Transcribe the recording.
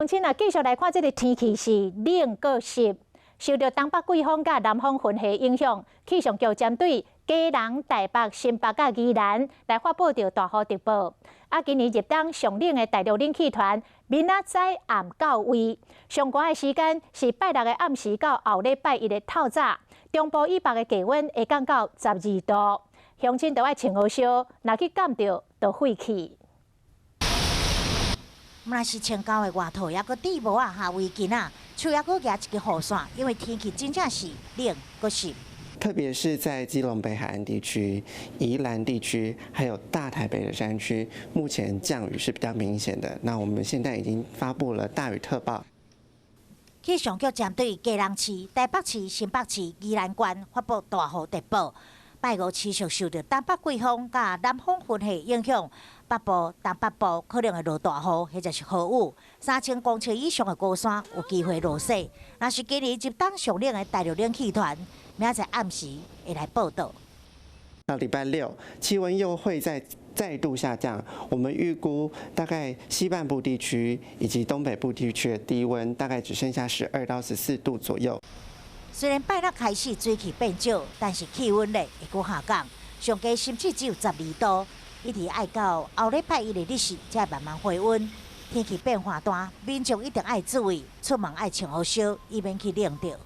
乡亲啊，继续来看这个天气是冷过湿，受到东北季风甲南方混合影响，气象局针对基隆、台北、新北甲宜兰来发布着大雨特报。今年入冬上冷的大陆冷气团，明仔载暗到位，上寒的时间是拜六的暗时到后礼拜一的透早，中部以北的低温会降到12度，乡亲都要穿好烧，若去感到就废气。 若是穿高的外套，还阁戴帽啊、夏围巾啊，手还阁夹一个雨伞，因为天气真正是冷阁湿。特别是在基隆北海岸地区、宜兰地区，还有大台北的山区，目前降雨是比较明显的。那我们现在已经发布了大雨特报。气象局针对基隆市、台北市、新北市、宜兰县发布大雨特报。拜五持续受到东北季风甲南风混合影响，北部、东北部可能会落大雨或者是豪雨，3000公尺以上的高山有机会落雪。若是今年入冬上冷的大陆冷气团，明仔载暗时会来报道。到礼拜六，气温又会再度下降。我们预估大概西半部地区以及东北部地区的低温大概只剩下12到14度左右。 虽然拜六开始水气变少，但是气温会阁下降，上低甚至只有12度，一直爱到后礼拜一的日时才慢慢回温。天气变化大，民众一定爱注意，出门爱穿好烧，以免去冷着。